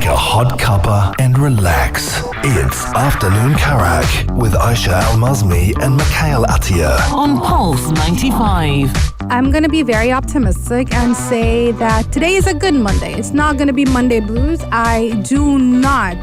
take a hot cuppa and relax. It's Afternoon Karak with Aisha Al-Mazmi and Mikhail Atiyah on Pulse 95. I'm going to be very optimistic and say that today is a good Monday. It's not going to be Monday blues. I do not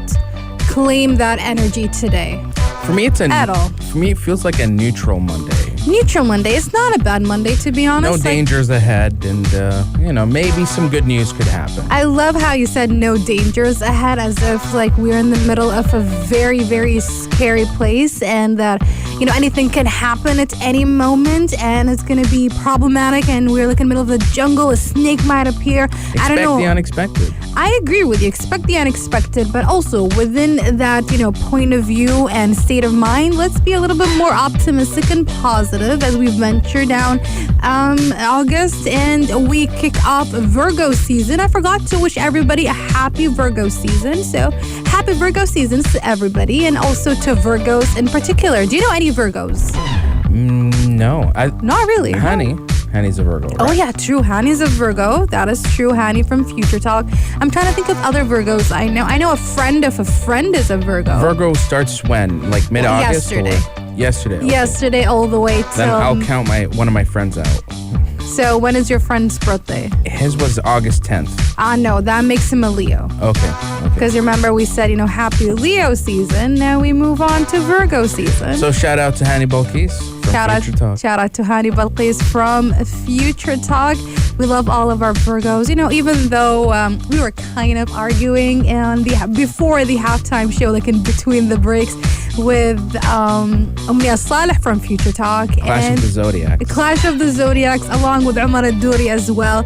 claim that energy today. For me, at all. For me, it feels like a neutral Monday. Neutral Monday. It's not a bad Monday, to be honest. No dangers ahead, and maybe some good news could happen. I love how you said no dangers ahead, as if like we're in the middle of a very, very scary place, and that anything can happen at any moment, and it's going to be problematic, and we're like in the middle of the jungle. A snake might appear. I don't know. Expect the unexpected. I agree with you. Expect the unexpected, but also within that, point of view and state of mind, let's be a little bit more optimistic and positive as we venture down August and we kick off Virgo season. I forgot to wish everybody a happy Virgo season. So happy Virgo seasons to everybody, and also to Virgos in particular. Do you know any Virgos? No. Not really. Hanny's a Virgo, right? Oh yeah, true. Hanny's a Virgo. That is true. Hanny from Future Talk. I'm trying to think of other Virgos I know. I know a friend of a friend is a Virgo. Virgo starts when? Like mid-August? Yesterday. Okay. Yesterday all the way till... Then I'll count one of my friends out. So when is your friend's birthday? His was August 10th. No, that makes him a Leo. Okay. Because remember we said, happy Leo season. Now we move on to Virgo season. So shout out to Hani Balkis from Future Talk. Shout out to Hani Balkis from Future Talk. We love all of our Virgos. Even though we were kind of arguing before the halftime show, like in between the breaks, with Umnia Saleh from Future Talk. Clash of the Zodiacs, along with Umar Al-Douri as well,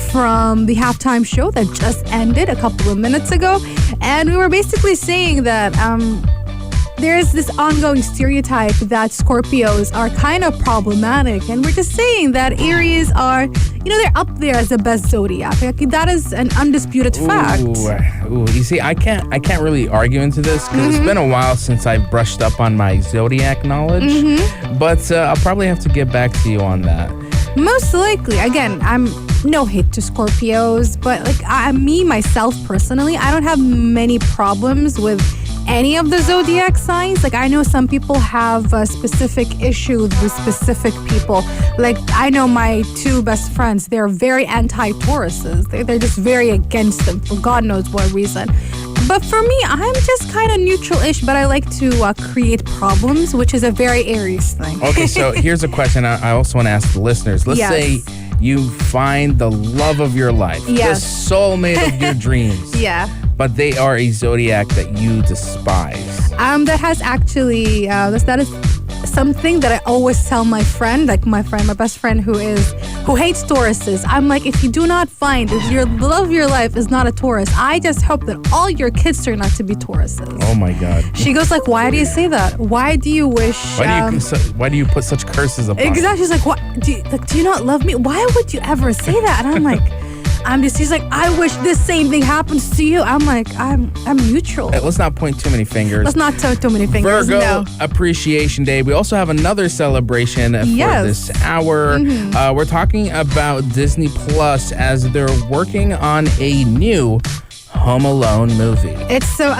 from the halftime show that just ended a couple of minutes ago. And we were basically saying that there's this ongoing stereotype that Scorpios are kind of problematic, and we're just saying that Aries are, they're up there as the best zodiac. Like, that is an undisputed fact. Ooh, you see, I can't really argue into this because it's been a while since I've brushed up on my zodiac knowledge, but I'll probably have to get back to you on that. Most likely. Again, I'm no hate to Scorpios, but myself personally, I don't have many problems with any of the zodiac signs. Like, I know some people have specific issues with specific people. Like, I know my two best friends, they're very anti-Tauruses. They're just very against them for God knows what reason. But for me, I'm just kind of neutral-ish, but I like to create problems, which is a very Aries thing. Okay, so here's a question I also want to ask the listeners. Let's say you find the love of your life, the soulmate of your dreams. Yeah. But they are a zodiac that you despise. That has actually, that is something that I always tell my friend, my best friend who hates Tauruses. I'm like, if you do not find, if your love of your life is not a Taurus, I just hope that all your kids turn out to be Tauruses. Oh my God. She goes like, why do you say that? Why do you wish? Why do you put such curses upon? Exactly. She's like, what? Do you not love me? Why would you ever say that? And I'm like, she's like, I wish this same thing happens to you. I'm like, I'm neutral. Let's not point too many fingers. Let's not too many fingers. Virgo Appreciation Day. We also have another celebration for this hour. We're talking about Disney Plus as they're working on a new Home Alone movie. It's a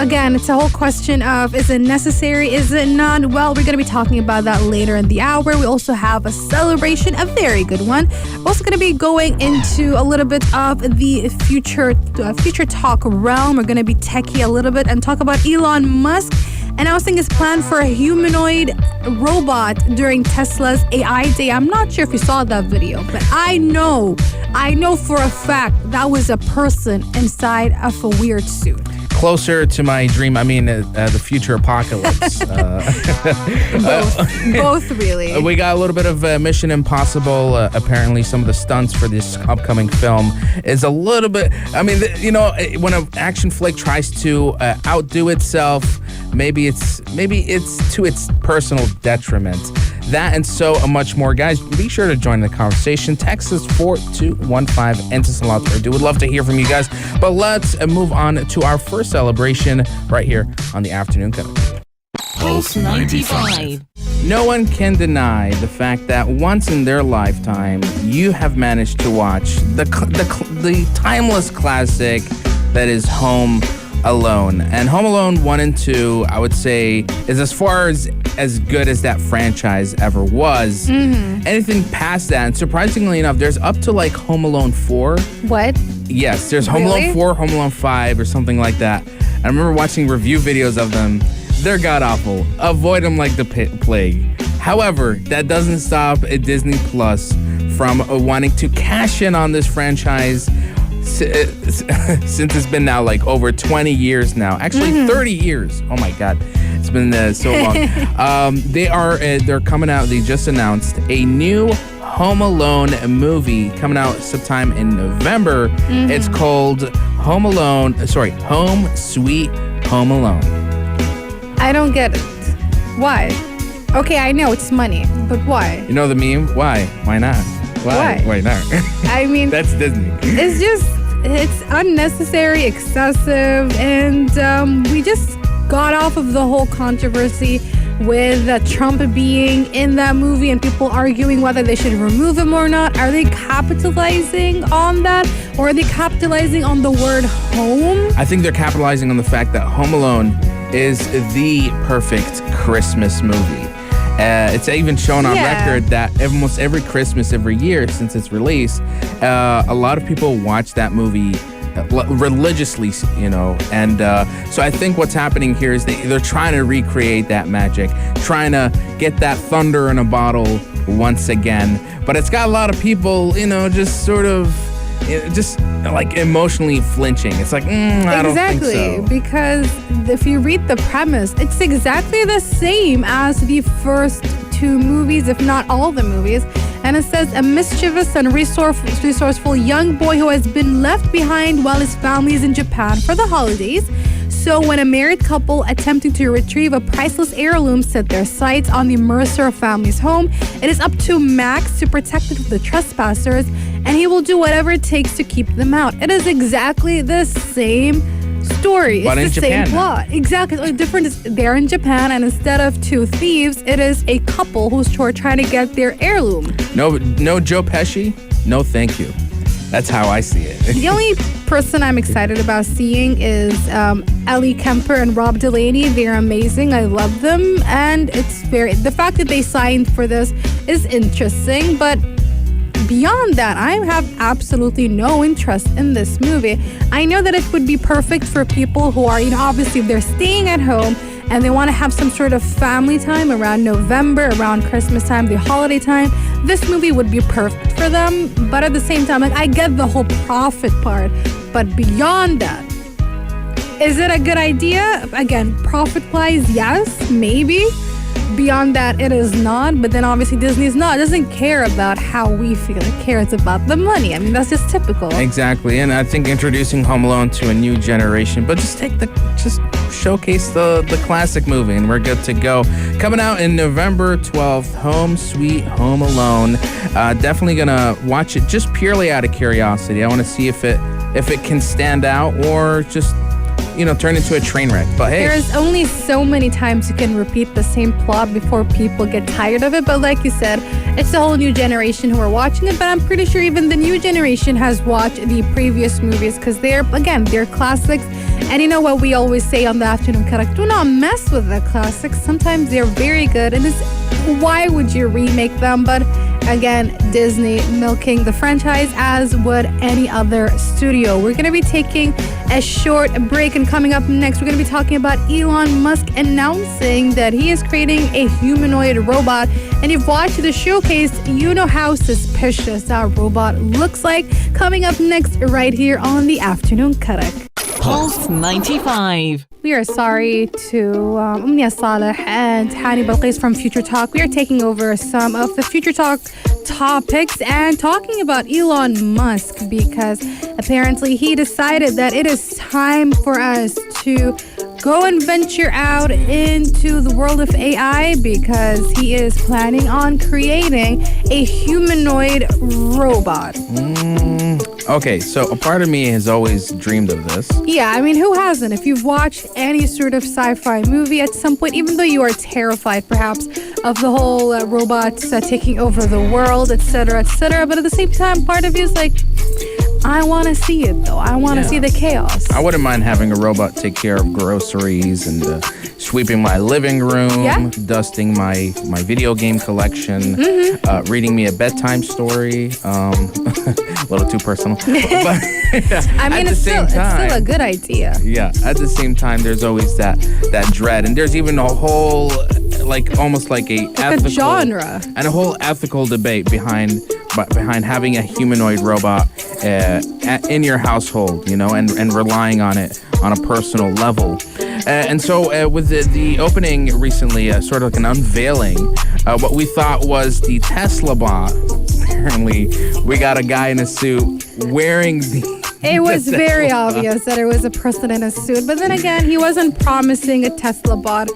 whole question of, is it necessary, is it not? Well, we're going to be talking about that later in the hour. We also have a celebration, a very good one. We're also going to be going into a little bit of the future talk realm. We're going to be techie a little bit and talk about Elon Musk announcing his plan for a humanoid robot during Tesla's AI Day. I'm not sure if you saw that video, but I know for a fact that was a person inside of a weird suit. Closer to my dream, the future apocalypse. Both really. We got a little bit of Mission Impossible. Apparently, some of the stunts for this upcoming film is a little bit. When an action flick tries to outdo itself, maybe it's to its personal detriment. That and so much more. Guys, be sure to join the conversation. Text us 4215 and Salat. Would love to hear from you guys. But let's move on to our first celebration right here on the Afternoon Karak. Pulse 95. No one can deny the fact that once in their lifetime, you have managed to watch the timeless classic that is Home alone. And Home Alone 1 and 2, I would say, is as far as good as that franchise ever was. Anything past that, and surprisingly enough, there's up to like Home Alone 4. What? Yes, there's Home Really? Alone 4, Home Alone 5, or something like that. I remember watching review videos of them. They're god-awful. Avoid them like the plague. However, that doesn't stop Disney Plus from wanting to cash in on this franchise since it's been now like over 20 years now. Actually, 30 years. Oh my God. It's been so long. They're coming out. They just announced a new Home Alone movie coming out sometime in November. It's called Home Sweet Home Alone. I don't get it. Why? Okay, I know it's money, but why? You know the meme? Why? Why not? Why? Why not? I mean, That's Disney. it's unnecessary, excessive, and we just got off of the whole controversy with Trump being in that movie and people arguing whether they should remove him or not. Are they capitalizing on that, or are they capitalizing on the word home? I think they're capitalizing on the fact that Home Alone is the perfect Christmas movie. It's even shown on record that almost every Christmas, every year since its release, a lot of people watch that movie religiously, and so I think what's happening here is they're trying to recreate that magic, trying to get that thunder in a bottle once again. But it's got a lot of people, just sort of just like emotionally flinching. It's like, I don't think so. Exactly, because if you read the premise, it's exactly the same as the first two movies, if not all the movies. And it says a mischievous and resourceful young boy who has been left behind while his family is in Japan for the holidays. So when a married couple attempting to retrieve a priceless heirloom set their sights on the Mercer family's home, it is up to Max to protect it from the trespassers, and he will do whatever it takes to keep them out. It is exactly the same story. But it's in the same Japan plot. Exactly. The difference is they're in Japan, and instead of two thieves, it is a couple who's trying to get their heirloom. No Joe Pesci? No, thank you. That's how I see it. The only person I'm excited about seeing is Ellie Kemper and Rob Delaney. They're amazing. I love them. And the fact that they signed for this is interesting. But beyond that, I have absolutely no interest in this movie. I know that it would be perfect for people who are, obviously if they're staying at home and they want to have some sort of family time around November, around Christmas time, the holiday time, this movie would be perfect for them. But at the same time, I get the whole profit part. But beyond that, is it a good idea? Again, profit-wise, yes, maybe. Beyond that, it is not. But then obviously Disney's not. It doesn't care about how we feel. It cares about the money. I mean, that's just typical. Exactly. And I think introducing Home Alone to a new generation, but just showcase the classic movie and we're good to go. Coming out in November 12th, Home Sweet Home Alone. Definitely gonna watch it just purely out of curiosity. I want to see if it can stand out or just turn into a train wreck. But hey, there's only so many times you can repeat the same plot before people get tired of it. But like you said, it's a whole new generation who are watching it. But I'm pretty sure even the new generation has watched the previous movies because they're classics. And you know what we always say on the Afternoon Karak, do not mess with the classics. Sometimes they're very good. And why would you remake them? But again, Disney milking the franchise as would any other studio. We're going to be taking a short break, and coming up next, we're going to be talking about Elon Musk announcing that he is creating a humanoid robot. And if you've watched the showcase, you know how suspicious that robot looks like. Coming up next, right here on the Afternoon Karak. Pulse 95. We are sorry to Umnia Saleh and Hani Balqis from Future Talk. We are taking over some of the Future Talk topics and talking about Elon Musk because apparently he decided that it is time for us to go and venture out into the world of AI because he is planning on creating a humanoid robot. Okay, so a part of me has always dreamed of this. Yeah, I mean, who hasn't? If you've watched any sort of sci-fi movie at some point, even though you are terrified perhaps of the whole robots taking over the world, etc., but at the same time, part of you is like, I want to see it though. I want to see the chaos. I wouldn't mind having a robot take care of groceries and sweeping my living room, dusting my video game collection, reading me a bedtime story. A little too personal. But I mean, it's still a good idea. Yeah, at the same time, there's always that dread. And there's even a whole, almost like a ethical genre. And a whole ethical debate behind having a humanoid robot in your household, and relying on it on a personal level. And so with the opening recently, sort of like an unveiling, what we thought was the Tesla bot. Apparently, we got a guy in a suit wearing the... It was very obvious that it was a person in a suit. But then again, he wasn't promising a Tesla bot,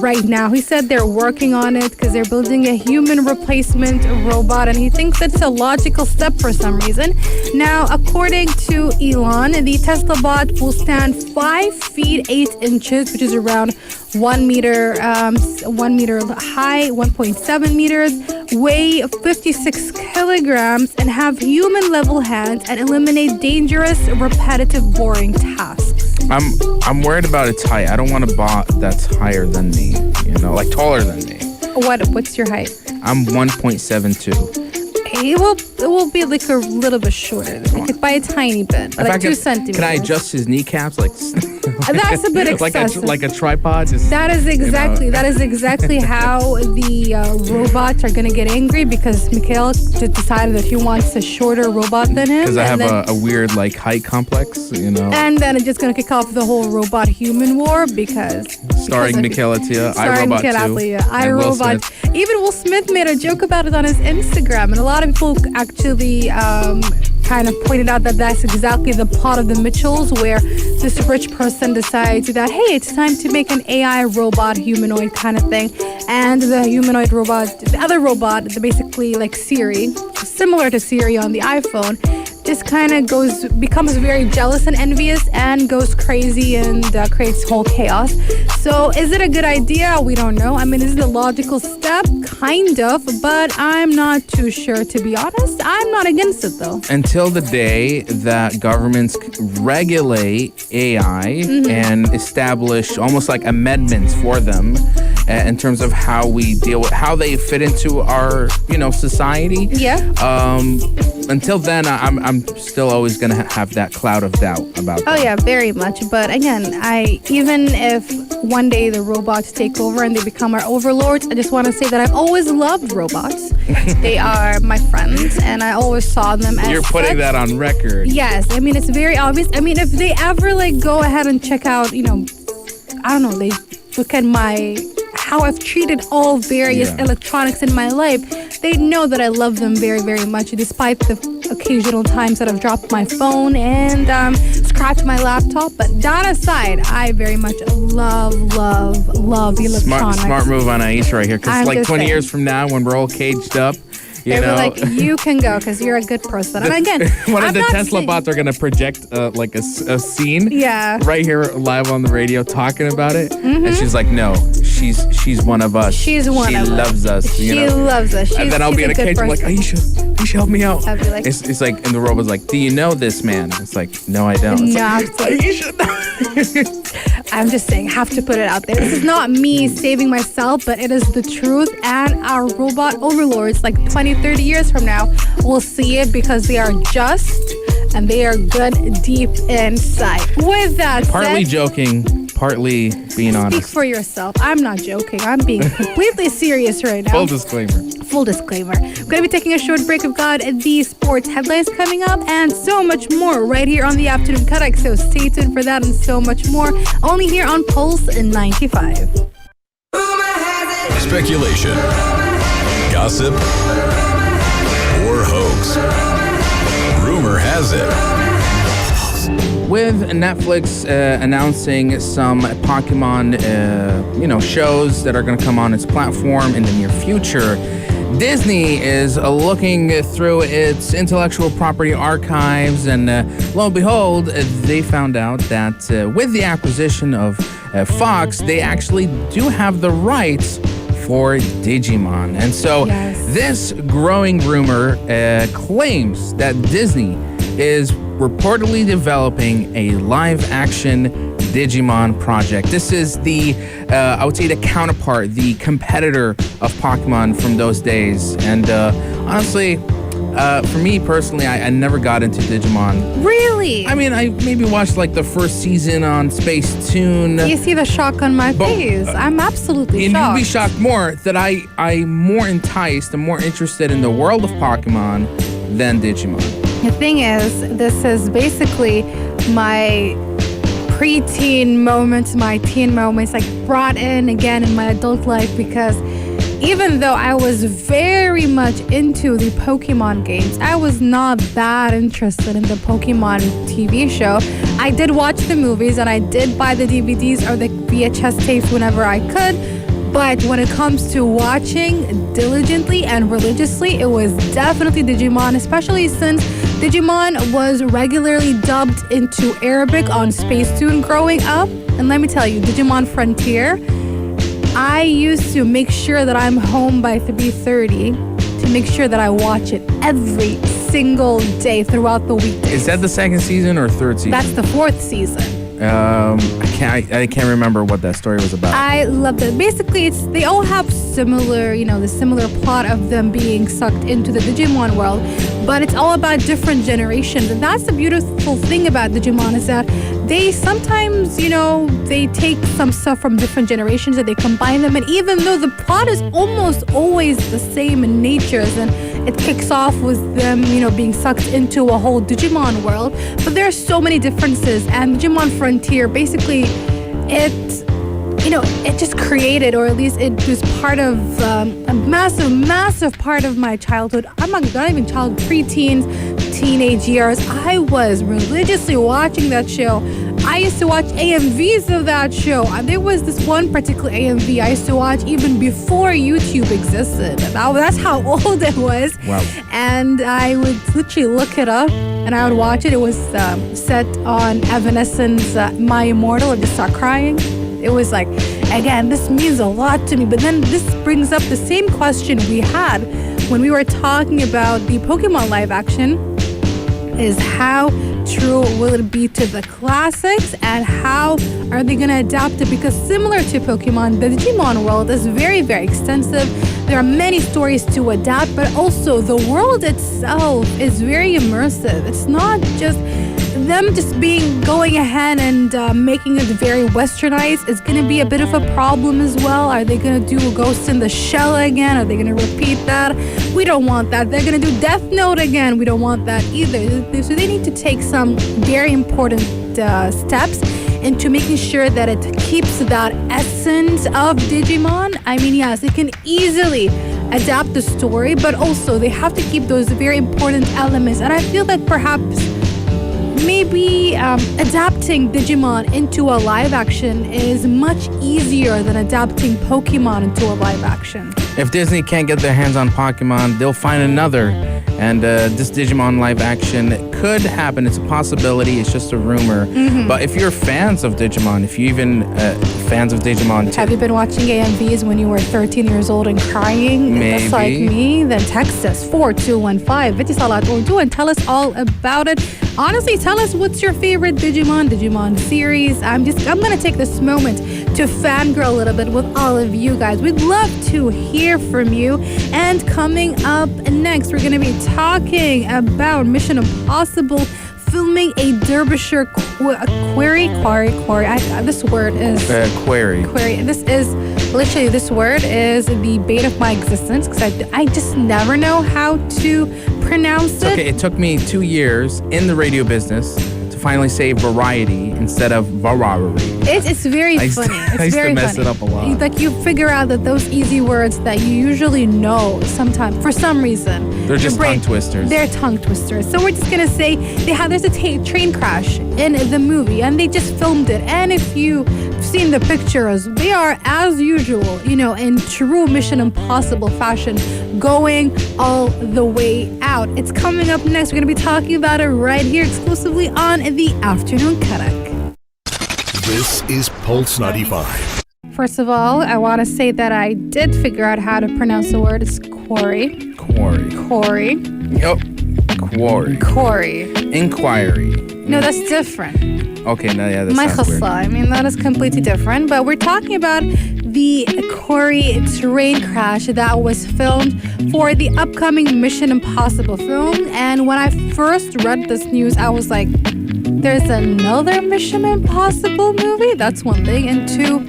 right now. He said they're working on it because they're building a human replacement robot. And he thinks it's a logical step for some reason. Now, according to Elon, the Tesla bot will stand 5 feet 8 inches, which is around 1 meter high, 1.7 meters, weigh 56 kilograms, and have human-level hands and eliminate dangerous, repetitive, boring tasks. I'm worried about its height. I don't want a bot that's higher than me, taller than me. What's your height? I'm 1.72. It will be like a little bit shorter, by a tiny bit, like 2 centimeters. Can I adjust his kneecaps? That's a bit excessive. like a tripod. That is exactly how the robots are gonna get angry, because Mikhail just decided that he wants a shorter robot than him. Because I have a weird height complex, And then it's just gonna kick off the whole robot human war starring Mikhail Atiyah, iRobot 2, iRobot. Even Will Smith made a joke about it on his Instagram, and a lot of people actually kind of pointed out that that's exactly the plot of The Mitchells, where this rich person decides that, hey, it's time to make an AI robot humanoid kind of thing. And the humanoid robot, the other robot, basically like Siri, similar to Siri on the iPhone, just kind of becomes very jealous and envious and goes crazy and creates whole chaos. So is it a good idea? We don't know. I mean, is it a logical step? Kind of, but I'm not too sure, to be honest. I'm not against it, though. Until the day that governments regulate AI and establish almost like amendments for them in terms of how we deal with how they fit into our, society. Yeah. Until then, I'm still always going to have that cloud of doubt about that. Oh, yeah, very much. But again, even if one day the robots take over and they become our overlords, I just want to say that I've always loved robots. They are my friends, and I always saw them as You're putting that on record. Yes. I mean, it's very obvious. I mean, if they ever go ahead and check out, I don't know, they look at how I've treated all various electronics in my life, they know that I love them very, very much, despite the occasional times that I've dropped my phone and scratched my laptop. But that aside, I very much love electronics. Smart move on Aisha right here, because 20 years from now, when we're all caged up, they were like, you can go because you're a good person. And again, one of the Tesla bots are going to project a scene right here live on the radio talking about it. And she's like, no, she's one of us. She's one of us. She loves us. She loves us. And then I'll be in a cage. I'm like, Aisha, help me out. I'll be like, it's like, and the robot's like, do you know this man? It's like, no, I don't. It's Aisha. I'm just saying, have to put it out there. This is not me saving myself, but it is the truth. And our robot overlords, 20, 30 years from now, will see it, because they are just and they are good deep inside. With that said, partly joking, partly being honest. Speak for yourself. I'm not joking. I'm being completely serious right now. Full disclaimer. We're going to be taking a short break. We've got the sports headlines coming up and so much more right here on the Afternoon Karak. So stay tuned for that and so much more. Only here on Pulse 95. Speculation, gossip, or hoax. Rumor has it. With Netflix announcing some Pokemon, shows that are going to come on its platform in the near future, Disney is looking through its intellectual property archives, and lo and behold, they found out that with the acquisition of Fox, they actually do have the rights for Digimon. And so this growing rumor claims that Disney is reportedly developing a live-action Digimon project. This is the, I would say, the counterpart, the competitor of Pokemon from those days. And honestly, for me personally, I never got into Digimon. Really? I mean, I maybe watched like the first season on Space Tune. You see the shock on my face. I'm absolutely And shocked. you'd be shocked more that I'm more enticed and more interested in the world of Pokemon than Digimon. The thing is, this is basically my preteen moments, my teen moments, like brought in again in my adult life, because even though I was very much into the Pokemon games, I was not that interested in the Pokemon TV show. I did watch the movies and I did buy the DVDs or the VHS tapes whenever I could. But when it comes to watching diligently and religiously, it was definitely Digimon, especially since Digimon was regularly dubbed into Arabic on Space Tune growing up. And let me tell you, Digimon Frontier, I used to make sure that I'm home by 3:30 to make sure that I watch it every single day throughout the weekdays. Is that the second season or third season? That's the 4th season. I can't remember what that story was about. I love it. Basically, they all have similar, the similar plot of them being sucked into the Digimon world, but it's all about different generations. And that's the beautiful thing about Digimon, is that they sometimes, they take some stuff from different generations and they combine them. And even though the plot is almost always the same in nature, and it kicks off with them, being sucked into a whole Digimon world, but there are so many differences. And Digimon Frontier, basically, it just created, or at least it was part of a massive part of my childhood. I'm not even childhood, preteens, teenage years. I was religiously watching that show. I used to watch AMVs of that show. There was this one particular AMV I used to watch even before YouTube existed. That's how old it was. Wow. And I would literally look it up and I would watch it. It was set on Evanescence' My Immortal, and just start crying. It was like, again, this means a lot to me. But then this brings up the same question we had when we were talking about the Pokemon live action, is how true will it be to the classics and how are they going to adapt it? Because similar to Pokemon, the Digimon world is very, very extensive. There are many stories to adapt, but also the world itself is very immersive. It's not just them going ahead and making it very westernized is going to be a bit of a problem as well. Are they going to do Ghost in the Shell again? Are they going to repeat that? We don't want that. They're going to do Death Note again. We don't want that either. So they need to take some very important steps into making sure that it keeps that essence of Digimon. I mean, yes, it can easily adapt the story, but also they have to keep those very important elements. And I feel that perhaps maybe adapting Digimon into a live action is much easier than adapting Pokemon into a live action. If Disney can't get their hands on Pokemon, they'll find another. And this Digimon live action could happen. It's a possibility. It's just a rumor. Mm-hmm. But if you're fans of Digimon, if you even fans of Digimon... Have you been watching AMVs when you were 13 years old and crying? Maybe. Just like me? Then text us 4215 Vitisalat Urdu and tell us all about it. Honestly, tell us what's your favorite Digimon series. I'm going to take this moment to fangirl a little bit with all of you guys. We'd love to hear from you. And coming up next, we're going to be talking about Mission Impossible filming a Derbyshire quarry. This word is... Query. This word is the bane of my existence because I just never know how to pronounce it. Okay, it took me 2 years in the radio business to finally say variety instead of variety. It's very funny. It's I used very to mess funny. it up a lot. Like you figure out that those easy words that you usually know sometimes, for some reason. They're just tongue twisters. They're tongue twisters. So we're just going to say there's a train crash in the movie and they just filmed it. And if you've seen the pictures, they are as usual, in true Mission Impossible fashion, going all the way out. It's coming up next. We're going to be talking about it right here exclusively on the Afternoon Karak. This is Pulse 95. First of all, I want to say that I did figure out how to pronounce the word. It's quarry. Quarry. Quarry. Yep. Quarry. Inquiry. No, that's different. Okay, no, yeah, that's My sounds weird. khasla. I mean, that is completely different. But we're talking about the quarry train crash that was filmed for the upcoming Mission Impossible film. And when I first read this news, I was like, there's another Mission Impossible movie? That's one thing. And two,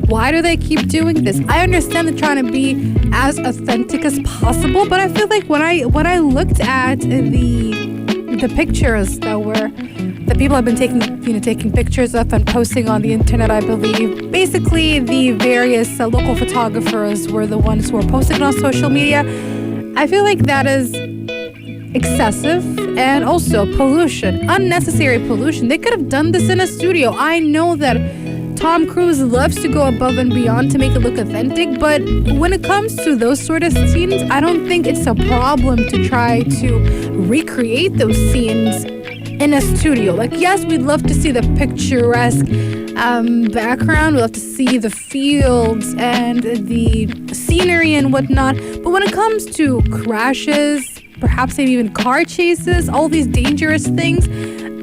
why do they keep doing this? I understand they're trying to be as authentic as possible, but I feel like when I looked at the pictures that were that people have been taking pictures of and posting on the internet, I believe. Basically, the various local photographers were the ones who were posting it on social media. I feel like that is excessive and also pollution, unnecessary pollution. They could have done this in a studio. I know that Tom Cruise loves to go above and beyond to make it look authentic, but when it comes to those sort of scenes, I don't think it's a problem to try to recreate those scenes in a studio. Like, yes, we'd love to see the picturesque background. We'd love to see the fields and the scenery and whatnot. But when it comes to crashes, perhaps maybe even car chases, all these dangerous things,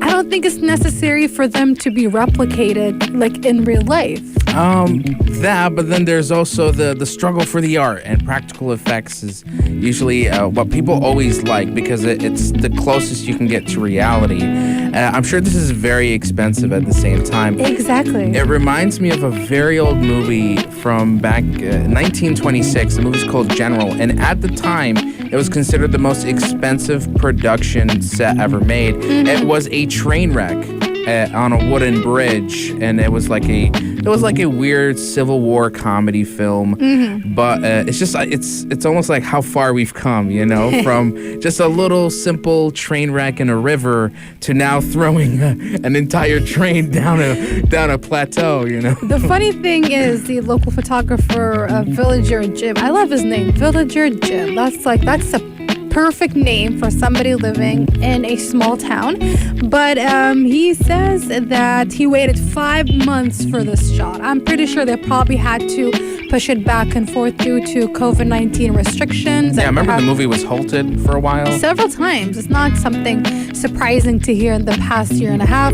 I don't think it's necessary for them to be replicated like in real life. But then there's also the struggle for the art, and practical effects is usually what people always like because it's the closest you can get to reality. I'm sure this is very expensive at the same time. Exactly. It reminds me of a very old movie from back 1926. The movie's called General, and at the time, it was considered the most expensive production set ever made. Mm-hmm. It was a train wreck on a wooden bridge, and it was like a weird Civil War comedy film. Mm-hmm. But it's almost like how far we've come, from just a little simple train wreck in a river to now throwing an entire train down a plateau. The funny thing is the local photographer, Villager Jim. I love his name, Villager Jim. That's a perfect name for somebody living in a small town. But he says that he waited 5 months for this shot. I'm pretty sure they probably had to push it back and forth due to COVID-19 restrictions. Yeah, I remember the movie was halted for a while. Several times. It's not something surprising to hear in the past year and a half.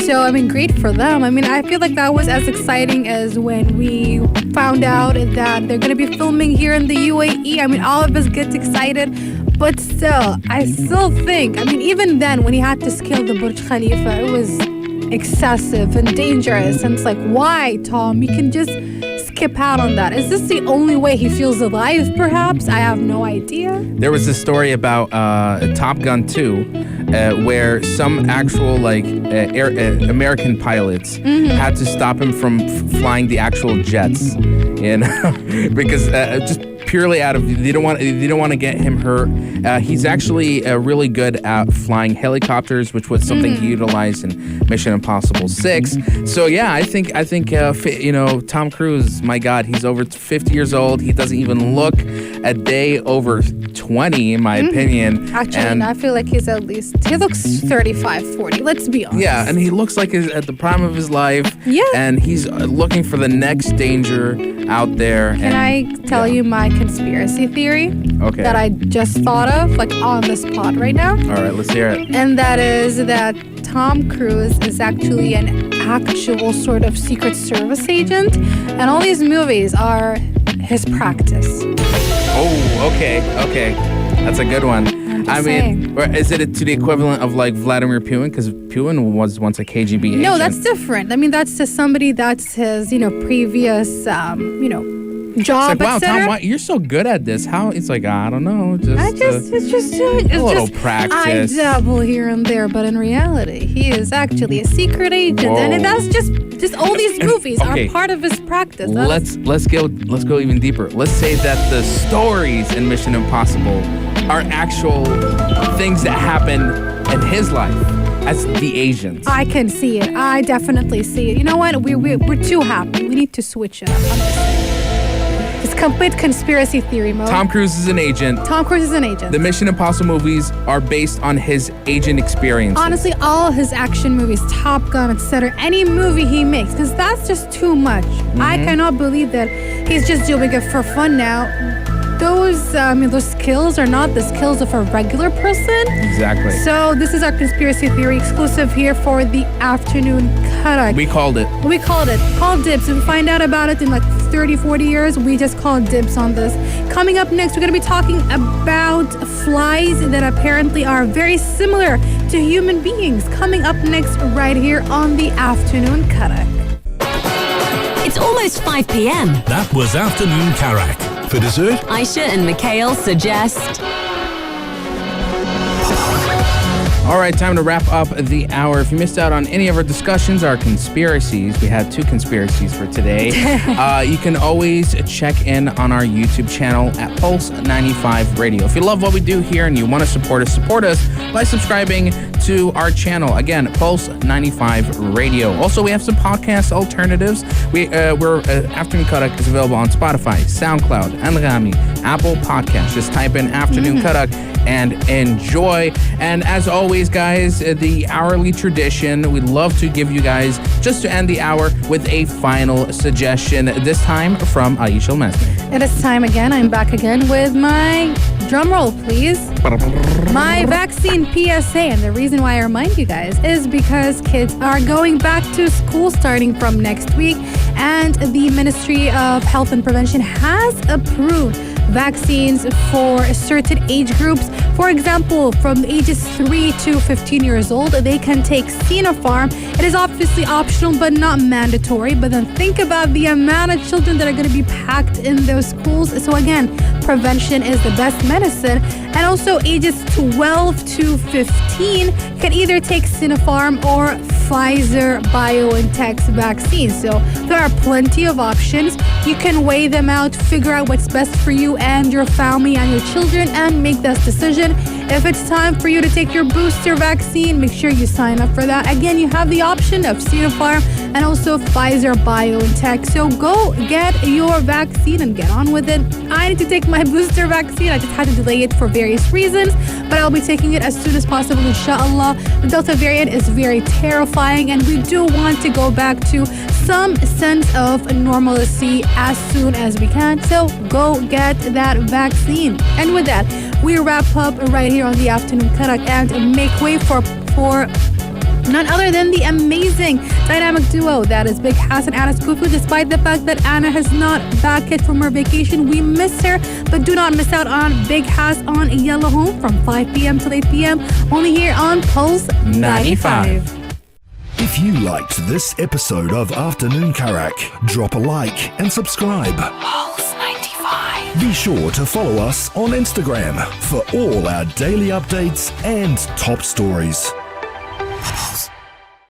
So, I mean, great for them. I mean, I feel like that was as exciting as when we found out that they're going to be filming here in the UAE. I mean, all of us get excited. But still, I still think, even then, when he had to scale the Burj Khalifa, it was excessive and dangerous. And it's like, why, Tom? You can just skip out on that. Is this the only way he feels alive, perhaps? I have no idea. There was a story about Top Gun 2 where some actual American pilots had to stop him from flying the actual jets, because just purely out of they don't want to get him hurt. He's actually really good at flying helicopters, which was something he utilized in Mission Impossible 6. So yeah, I think Tom Cruise, my God, he's over 50 years old. He doesn't even look a day over 20, in my opinion. Actually, I feel like he looks 35, 40. Let's be honest. Yeah, and he looks like he's at the prime of his life. Yeah. And he's looking for the next danger out there. Can I tell you my conspiracy theory? Okay. That I just thought of, on the spot right now? All right, let's hear it. And that is that Tom Cruise is actually an actual sort of Secret Service agent, and all these movies are his practice. Oh, okay. That's a good one. Saying. Is it to the equivalent of like Vladimir Putin? Because Putin was once a KGB agent. No, that's different. That's to somebody that's his, previous, job, it's like, wow, Tom, you're so good at this. How? It's like, I don't know. It's just a little practice. I dabble here and there, but in reality, he is actually a secret agent. Whoa. And that's just all these movies are part of his practice. Let's go even deeper. Let's say that the stories in Mission Impossible are actual things that happen in his life as the agent. I can see it. I definitely see it. You know what? We're too happy. We need to switch it up. I'm just saying. It's complete conspiracy theory mode. Tom Cruise is an agent. The Mission Impossible movies are based on his agent experience. Honestly, all his action movies, Top Gun, etc., any movie he makes, because that's just too much. I cannot believe that he's just doing it for fun now. those skills are not the skills of a regular person. Exactly. So this is our conspiracy theory exclusive here for the afternoon Karak. We called it. We called it. Called dibs. If we find out about it in like 30, 40 years, we just call dibs on this. Coming up next, we're going to be talking about flies that apparently are very similar to human beings. Coming up next right here on the afternoon Karak. It's almost 5 p.m. That was Afternoon Karak. For dessert, Aisha and Mikhail suggest... All right, time to wrap up the hour. If you missed out on any of our discussions, our conspiracies, we had 2 conspiracies for today. You can always check in on our YouTube channel at Pulse 95 Radio. If you love what we do here and you want to support us by subscribing to our channel. Again, Pulse 95 Radio. Also, we have some podcast alternatives. We're Afternoon Karak is available on Spotify, SoundCloud, Anghami, Apple Podcasts. Just type in Afternoon Karak and enjoy. And as always, guys, the hourly tradition, we'd love to give you guys, just to end the hour, with a final suggestion, this time from Aisha Al-Mazmi. It is time again. I'm back again with my drum roll, please. My vaccine PSA. And the reason why I remind you guys is because kids are going back to school starting from next week, and the Ministry of Health and Prevention has approved vaccines for certain age groups. For example, from ages 3 to 15 years old, they can take Sinopharm. It is obviously optional but not mandatory. But then think about the amount of children that are going to be packed in those schools. So again, prevention is the best medicine. And also ages 12 to 15 can either take Sinopharm or Pfizer-BioNTech's vaccine. So there are plenty of options. You can weigh them out, figure out what's best for you and your family and your children, and make that decision. If it's time for you to take your booster vaccine, make sure you sign up for that. Again, you have the option of Sinopharm and also Pfizer-BioNTech. So go get your vaccine and get on with it. I need to take my booster vaccine. I just had to delay it for various reasons, but I'll be taking it as soon as possible, inshallah. The Delta variant is very terrifying, and we do want to go back to some sense of normalcy as soon as we can. So go get that vaccine. And with that, we wrap up right here on the Afternoon Karak and make way for none other than the amazing dynamic duo that is Big Hass and Anna Skufu. Despite the fact that Anna has not back yet from her vacation, we miss her, but do not miss out on Big Hass on Yellow Home from 5 p.m. till 8 p.m. only here on Pulse 95. if you liked this episode of Afternoon Karak, drop a like and subscribe. Pulse 95. Be sure to follow us on Instagram for all our daily updates and top stories.